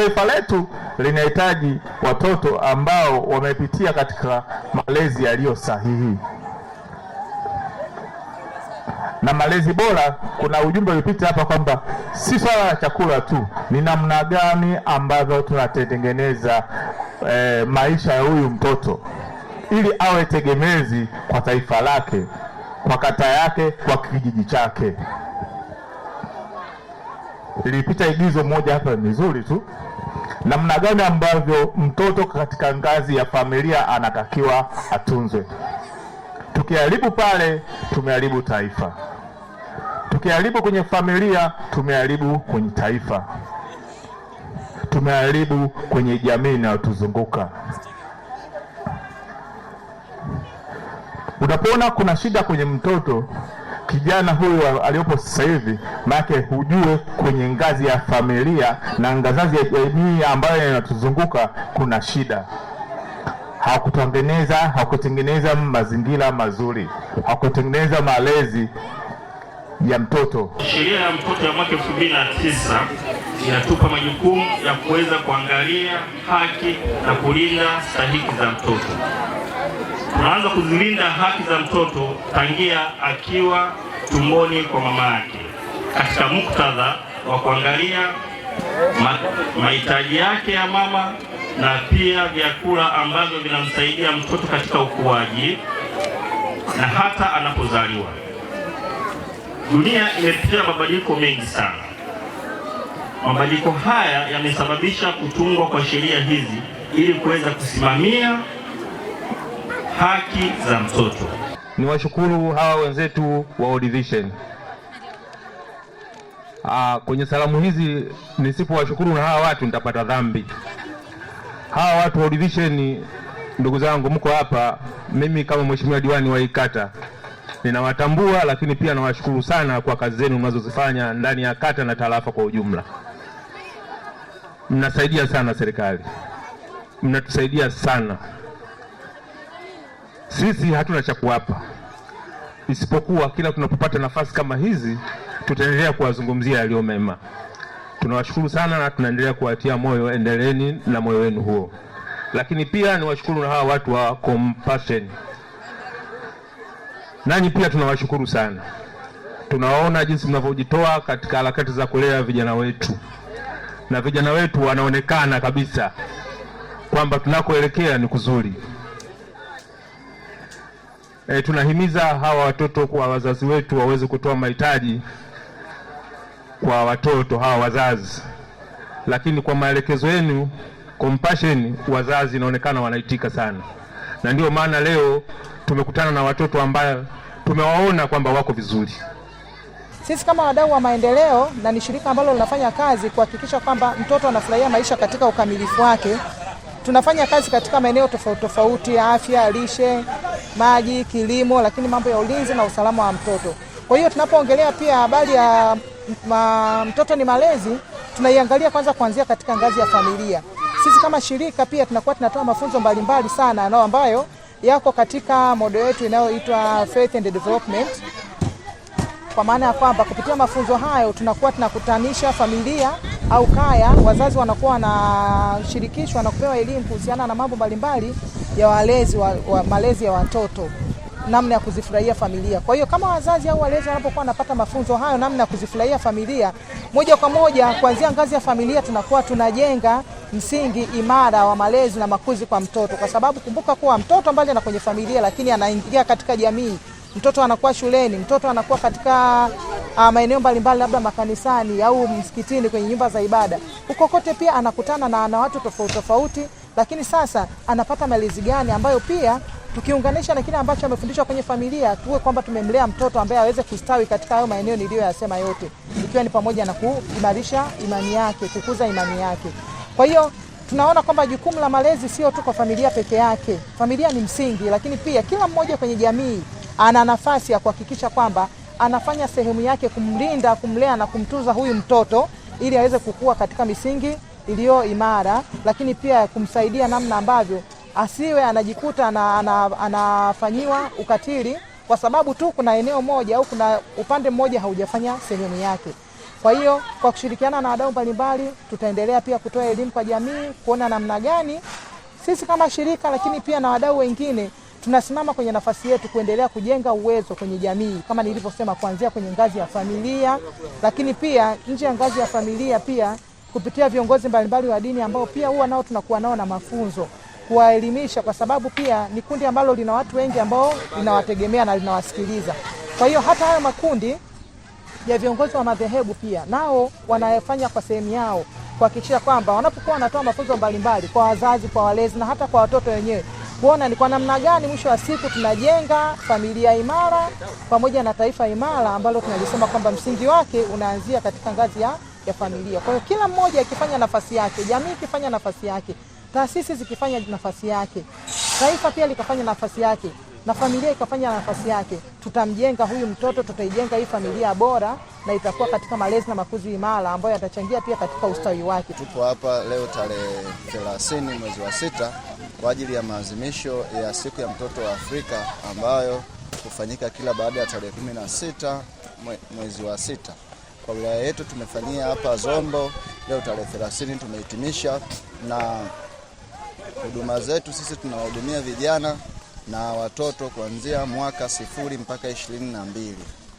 taifa letu linahitaji watoto ambao wamepitia katika malezi yaliyo sahihi. Na malezi bora, kuna ujumbe ulipita hapa kwamba si swala la chakula tu, ni namna gani ambavyo tunatengeneza maisha ya huyu mtoto ili awe tegemezi kwa taifa lake, kwa kata yake, kwa kijiji chake. Ilipita igizo moja hapa nzuri tu, namna gani ambavyo mtoto katika ngazi ya familia anatakiwa atunzwe. Tukiharibu pale, tumeharibu taifa. Tukiharibu kwenye familia, tumeharibu kwenye taifa. Tumeharibu kwenye jamii inayotuzunguka. Unapoona kuna shida kwenye mtoto, kijana huyu aliyopo sasa hivi, maana hujue kwenye ngazi ya familia na ngazi ya jamii ambayo inatuzunguka kuna shida. Hakutengeneza mazingira mazuri, hakutengeneza malezi ya mtoto. Sheria ya mtoto ya mwaka 2009 inatupa majukumu ya kuweza kuangalia haki na kulinda stahiki za mtoto. Tunaanza kuzilinda haki za mtoto tangia akiwa tumboni kwa mama yake, katika muktadha wa kuangalia mahitaji yake ya mama na pia vyakula ambavyo vinamsaidia mtoto katika ukuaji na hata anapozaliwa. Dunia imepitia mabadiliko mengi sana. Mabadiliko haya yamesababisha kutungwa kwa sheria hizi ili kuweza kusimamia haki za mtoto. Niwashukuru hawa wenzetu wa World Vision. Kwenye salamu hizi nisipowashukuru na hawa watu nitapata dhambi. Hawa watu wa World Vision, ndugu zangu, mko hapa, mimi kama mheshimiwa diwani wa Ikata ninawatambua, lakini pia nawashukuru sana kwa kazi zenu mnazozifanya ndani ya kata na tarafa kwa ujumla. Mnasaidia sana serikali, mnatusaidia sana. Sisi hatuna cha kuwapa, isipokuwa kila tunapopata nafasi kama hizi tutaendelea kuwazungumzia yaliyo mema. Tunawashukuru sana na tunaendelea kuwatia moyo, endeleeni na moyo wenu huo. Lakini pia niwashukuru na hawa watu wa Compassion. Nanyi pia tunawashukuru sana. Tunawaona jinsi mnavyojitoa katika harakati za kulea vijana wetu. Na vijana wetu wanaonekana kabisa kwamba tunakoelekea ni kuzuri. Tunahimiza hawa watoto kwa wazazi wetu waweze kutoa mahitaji kwa watoto hawa wazazi. Lakini kwa maelekezo yenu Compassion, wazazi inaonekana wanaitika sana. Na ndio maana leo tumekutana na watoto ambao tumewaona kwamba wako vizuri. Sisi kama wadau wa maendeleo, na ni shirika ambalo linafanya kazi kuhakikisha kwamba mtoto anafurahia maisha katika ukamilifu wake, tunafanya kazi katika maeneo tofauti tofauti: afya, lishe, maji, kilimo, lakini mambo ya ulinzi na usalama wa mtoto. Kwa hiyo tunapoongelea pia habari ya mtoto ni malezi, tunaiangalia kwanza kuanzia katika ngazi ya familia. Sisi kama shirika pia tunakuwa tunatoa mafunzo mbalimbali sana na ambayo yako katika modo yetu inayoitwa Faith and Development. Kwa maana ya kwamba kupitia mafunzo hayo tunakuwa tunakutanisha familia au kaya, wazazi wanakuwa wanashirikishwa na kupewa elimu kuhusiana na mambo mbalimbali ya malezi ya watoto, namna ya kuzifurahia familia. Kwa hiyo kama wazazi au walezi wanapokuwa wanapata mafunzo hayo namna ya kuzifurahia familia, moja kwa moja kuanzia ngazi ya familia tunakuwa tunajenga msingi imara wa malezi na makuzi kwa mtoto. Kwa sababu kumbuka kuwa mtoto mbali na kwenye familia, lakini anaingia katika jamii. Mtoto anakuwa shuleni, mtoto anakuwa katika maeneo mbalimbali, labda makanisani au msikitini, kwenye nyumba za ibada. Huko kote pia anakutana na watu tofauti tofauti, lakini sasa anapata malezi gani ambayo pia tukiunganisha na kile ambacho amefundishwa kwenye familia, tuwe kwamba tumemlea mtoto ambaye aweze kustawi katika hayo maeneo niliyoyasema yote, ikiwa ni pamoja na kuimarisha imani yake, kukuza imani yake. Kwa hiyo tunaona kwamba jukumu la malezi sio tu kwa familia peke yake. Familia ni msingi, lakini pia kila mmoja kwenye jamii ana nafasi ya kuhakikisha kwamba anafanya sehemu yake kumlinda, kumlea na kumtunza huyu mtoto ili aweze kukua katika misingi iliyo imara, lakini pia kumsaidia namna ambavyo asiwe anajikuta anafanyiwa ukatili kwa sababu tu kuna eneo moja au kuna upande mmoja haujafanya sehemu yake. Kwa hiyo kwa kushirikiana na wadau mbalimbali tutaendelea pia kutoa elimu kwa jamii, kuona namna gani sisi kama shirika lakini pia na wadau wengine tunasimama kwenye nafasi yetu kuendelea kujenga uwezo kwenye jamii, kama nilivyosema, kuanzia kwenye ngazi ya familia, lakini pia nje ya ngazi ya familia pia kupitia viongozi mbalimbali wa dini ambao pia huwa nao tunakuwa nao na mafunzo, kuwaelimisha, kwa sababu pia ni kundi ambalo lina watu wengi ambao linawategemea na linawasikiliza. Kwa hiyo hata hayo makundi ya viongozi wa madhehebu pia nao wanayofanya kwa sehemu yao kuhakikisha kwamba wanapokuwa wanatoa mafunzo mbalimbali kwa wazazi, kwa walezi na hata kwa watoto wenyewe, kuona ni kwa namna gani mwisho wa siku tunajenga familia imara pamoja na taifa imara ambalo tunalisema kwamba msingi wake unaanzia katika ngazi ya familia. Kwa hiyo kila mmoja akifanya nafasi yake, jamii ikifanya nafasi yake, taasisi zikifanya nafasi yake, taifa pia likafanya nafasi yake na familia ikafanya nafasi yake, tutamjenga huyu mtoto, tutaijenga hii familia bora na itakuwa katika malezi na makuzi imara ambayo yatachangia pia katika ustawi wake. Tupo hapa leo tarehe 30 mwezi wa 6 kwa ajili ya maadhimisho ya siku ya mtoto wa Afrika ambayo hufanyika kila baada ya tarehe 16 mwezi wa 6. Kwa wilaya yetu tumefanyia hapa Zombo leo tarehe 30 tumehitimisha, na huduma zetu sisi tunawahudumia vijana na watoto kuanzia mwaka 0 mpaka 22,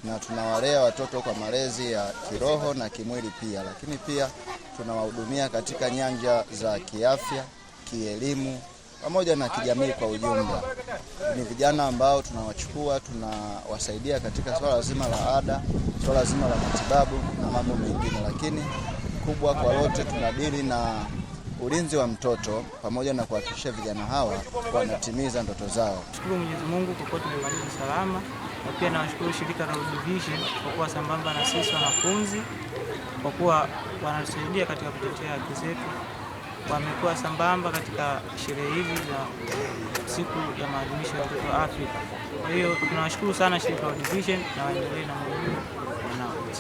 na tunawalea watoto kwa malezi ya kiroho na kimwili pia, lakini pia tunawahudumia katika nyanja za kiafya, kielimu pamoja na kijamii kwa ujumla. Ni vijana ambao tunawachukua, tunawasaidia katika swala zima la ada, swala zima la matibabu na mambo mengine, lakini kubwa kwa lote tunadili na ulinzi wa mtoto pamoja na kuhakikisha vijana hawa wanatimiza ndoto zao. Shukuru Mwenyezi Mungu kwa kuwa tumemaliza salama, na pia nawashukuru shirika la World Vision kwa kuwa sambamba na sisi wanafunzi, kwa kuwa wanatusaidia katika kutetea haki zetu. Wamekuwa sambamba katika sherehe hizi za siku ya maadhimisho ya mtoto wa Afrika. Kwa hiyo tunawashukuru sana shirika la World Vision na waendelee na Mungu.